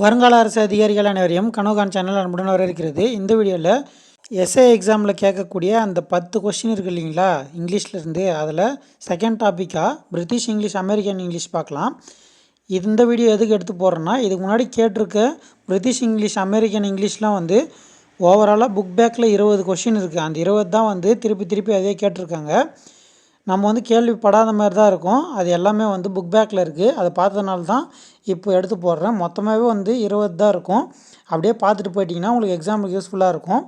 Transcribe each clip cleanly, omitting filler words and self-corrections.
வருங்கால அரசு அதிகாரிகள் அனைவரையும் கனோகான் சேனல் அன்புடன் வரவேற்கிறது. இந்த வீடியோவில் எஸ்ஏ எக்ஸாமில் கேட்கக்கூடிய அந்த 10 கொஸ்டின் இருக்குது இல்லைங்களா, இங்கிலீஷ்லேருந்து. அதில் செகண்ட் டாப்பிக்காக பிரிட்டிஷ் இங்கிலீஷ், அமெரிக்கன் இங்கிலீஷ் பார்க்கலாம். இந்த வீடியோ எதுக்கு எடுத்து போடுறேன்னா, இதுக்கு முன்னாடி கேட்டிருக்க பிரிட்டிஷ் இங்கிலீஷ், அமெரிக்கன் இங்கிலீஷ்லாம் வந்து ஓவராலாக புக் பேக்கில் 20 கொஸ்டின் இருக்குது. அந்த 20 தான் வந்து திருப்பி அதே கேட்டிருக்காங்க. நம்ம வந்து கேள்விப்படாத மாதிரி தான் இருக்கும். அது எல்லாமே வந்து புக் பேக்கில் இருக்குது. அதை பார்த்ததுனால தான் இப்போ எடுத்து போடுறேன். மொத்தமாகவே வந்து 20 தான் இருக்கும். அப்படியே பார்த்துட்டு போயிட்டிங்கன்னா உங்களுக்கு எக்ஸாமுக்கு யூஸ்ஃபுல்லாக இருக்கும்.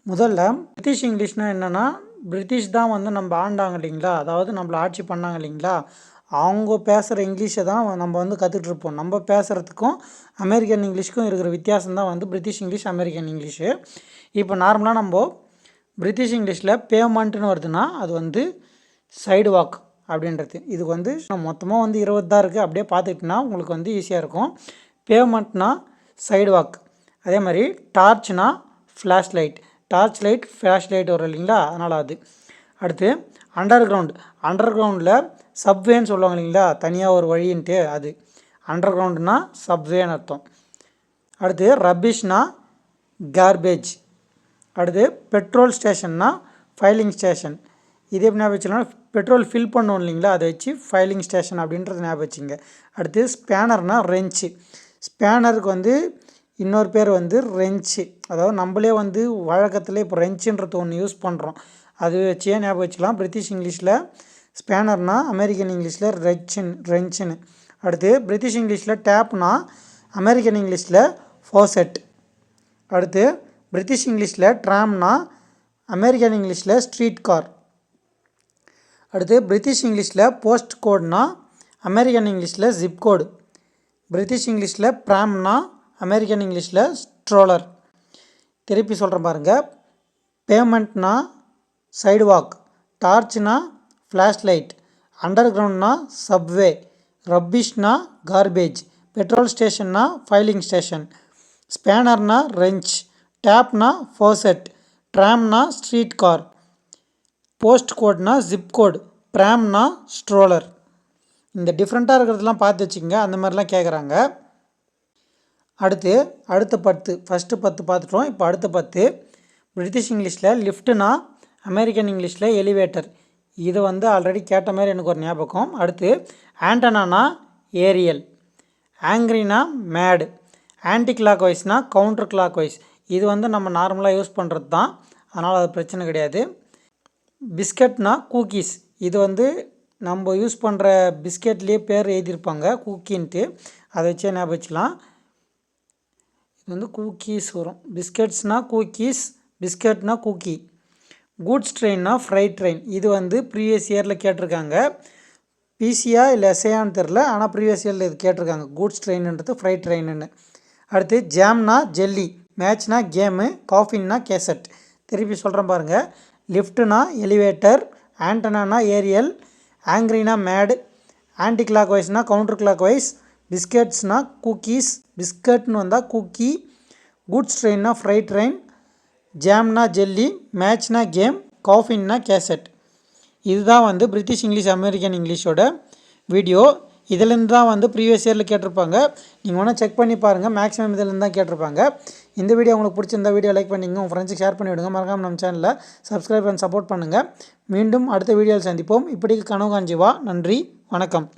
முதல்ல பிரிட்டிஷ் இங்கிலீஷ்னால் என்னென்னா, பிரிட்டிஷ் தான் வந்து நம்ம ஆண்டாங்க இல்லைங்களா, அதாவது நம்மளை ஆட்சி பண்ணாங்க இல்லைங்களா, அவங்க பேசுகிற இங்கிலீஷை தான் நம்ம வந்து கற்றுட்ருப்போம். நம்ம பேசுகிறதுக்கும் அமெரிக்கன் இங்கிலீஷ்க்கும் இருக்கிற வித்தியாசம் தான் வந்து பிரிட்டிஷ் இங்கிலீஷ், அமெரிக்கன் இங்கிலீஷு. இப்போ நார்மலாக நம்ம பிரிட்டிஷ் இங்கிலீஷில் பேமெண்ட்டுன்னு வருதுன்னா அது வந்து சைடு வாக் அப்படின்றது. இதுக்கு வந்து மொத்தமாக வந்து 20 தான் இருக்குது. அப்படியே பார்த்துக்கிட்டிங்கன்னா உங்களுக்கு வந்து ஈஸியாக இருக்கும். பேமெண்ட்னா சைடு வாக். அதே மாதிரி டார்ச்னா flashlight. Torch light, flashlight வரும் இல்லைங்களா, அதனால் அது. அடுத்து அண்டர் கிரவுண்டில் சப்வேன்னு சொல்லுவாங்க இல்லைங்களா, தனியாக ஒரு வழின்ட்டு, அது அண்டர் கிரவுண்டுனா சப்வேன்னு அர்த்தம். அடுத்து ரப்பிஷ்னா கார்பேஜ். அடுத்து பெட்ரோல் ஸ்டேஷன்னா ஃபைலிங் ஸ்டேஷன். இது எப்படி ஞாபகம் வச்சுக்கலாம், பெட்ரோல் ஃபில் பண்ணோம் இல்லைங்களா, அதை வச்சு ஃபைலிங் ஸ்டேஷன் அப்படின்றது ஞாபகம் வச்சுங்க. அடுத்து ஸ்பேனர்னால் ரெஞ்சு. ஸ்பேனருக்கு வந்து இன்னொரு பேர் வந்து ரெஞ்சு. அதாவது நம்மளே வந்து வழக்கத்தில் இப்போ ரெஞ்சுன்றது ஒன்று யூஸ் பண்ணுறோம். அது வச்சே ஞாபகம் வச்சுக்கலாம். பிரிட்டிஷ் இங்கிலீஷில் ஸ்பேனர்னா, அமெரிக்கன் இங்கிலீஷில் ரெஞ்சுன்னு. அடுத்து பிரிட்டிஷ் இங்கிலீஷில் டேப்னா, அமெரிக்கன் இங்கிலீஷில் ஃபோசெட். அடுத்து பிரிட்டிஷ் இங்கிலீஷில் ட்ராம்னா, அமெரிக்கன் இங்கிலீஷில் ஸ்ட்ரீட் கார். அடுத்து பிரிட்டிஷ் இங்கிலீஷில் போஸ்ட் கோட்னா, அமெரிக்கன் இங்கிலீஷில் ஜிப் கோடு. பிரிட்டிஷ் இங்கிலீஷில் ப்ராம்னா, அமெரிக்கன் இங்கிலீஷில் ஸ்ட்ரோலர். திருப்பி சொல்கிறேன் பாருங்கள். பேமெண்ட்னா சைடு வாக், டார்ச்னா ஃப்ளாஷ் லைட், அண்டர் கிரவுண்ட்னா சப்வே, ரப்பிஷ்னா கார்பேஜ், பெட்ரோல் ஸ்டேஷன்னா ஃபைலிங் ஸ்டேஷன், ஸ்பேனர்னா ரெஞ்ச், டேப்னா ஃபோசெட், ட்ராம்னா ஸ்ட்ரீட் கார், போஸ்ட் கோட்னா ஜிப் கோட், ப்ராம்னா ஸ்ட்ரோலர். இந்த டிஃப்ரெண்ட்டாக இருக்கிறதுலாம் பார்த்து வச்சுக்கோங்க. அந்த மாதிரிலாம் கேட்குறாங்க. அடுத்த 10, ஃபஸ்ட்டு 10 பார்த்துட்டோம். இப்போ அடுத்த 10 பிரிட்டிஷ் இங்கிலீஷில் லிஃப்ட்டுனா, அமெரிக்கன் இங்கிலீஷில் எலிவேட்டர். இது வந்து ஆல்ரெடி கேட்ட மாதிரி எனக்கு ஒரு ஞாபகம். அடுத்து ஆண்டனானா ஏரியல், ஆங்க்ரினா மேடு, ஆன்டி கிளாக் வைஸ்னா கவுண்டர் கிளாக் வைஸ். இது வந்து நம்ம நார்மலாக யூஸ் பண்ணுறது தான், அதனால் அது பிரச்சனை கிடையாது. பிஸ்கட்னா கூக்கீஸ். இது வந்து நம்ம யூஸ் பண்ணுற பிஸ்கெட்லேயே பேர் எழுதியிருப்பாங்க கூக்கின்ட்டு, அதை வச்சே ஞாபகம் வச்சுக்கலாம். இது வந்து கூக்கீஸ் வரும். பிஸ்கெட்ஸ்னால் கூக்கீஸ், பிஸ்கட்னா கூக்கி. கூட்ஸ் ட்ரெயின்னா ஃப்ரைட் ட்ரெயின். இது வந்து ப்ரீவியஸ் இயரில் கேட்டிருக்காங்க. பிசியா இல்லை எஸ்ஏயான்னு தெரில, ஆனால் ப்ரீவியஸ் இயரில் இது கேட்டிருக்காங்க. கூட்ஸ் ட்ரெயின்ன்றது ஃப்ரைட் ட்ரெயின்னு. அடுத்து ஜாம்னா ஜெல்லி, மேட்ச்னா கேமு, காஃபின்னா கேசட். திருப்பி சொல்கிறேன் பாருங்கள். லிஃப்ட்டுனா எலிவேட்டர், ஆண்டனானா ஏரியல், ஆங்க்ரினா மேடு, ஆன்டி கிளாக் வைஸ்னா கவுண்டர் கிளாக் வைஸ், பிஸ்கெட்ஸ்னா கூக்கீஸ், பிஸ்கட்னு வந்தால் கூக்கி, கூட்ஸ் ட்ரெயின்னா ஃப்ரைட் ட்ரெயின், ஜாம்னா ஜெல்லி, மேட்ச்னா கேம், காஃபின்னா கேசட். இதுதான் வந்து பிரிட்டிஷ் இங்கிலீஷ், அமெரிக்கன் இங்கிலீஷோட வீடியோ. இதிலேருந்து தான் வந்து ப்ரீவியஸ் இயரில் கேட்டிருப்பாங்க. நீங்கள் வேணால் செக் பண்ணி பாருங்கள். மேக்ஸிமம் இதிலேருந்து தான் கேட்டிருப்பாங்க. இந்த வீடியோ உங்களுக்கு பிடிச்சிருந்தா வீடியோ லைக் பண்ணிங்க, உங்கள் ஃப்ரெண்ட்ஸுக்கு ஷேர் பண்ணி விடுங்க. மறக்காமல் நம்ம சேனலில் சப்ஸ்கிரைப் பண்ணி சப்போர்ட் பண்ணுங்கள். மீண்டும் அடுத்த வீடியோவில் சந்திப்போம். இப்படிக்கு கனோகான் ஜீவா. நன்றி, வணக்கம்.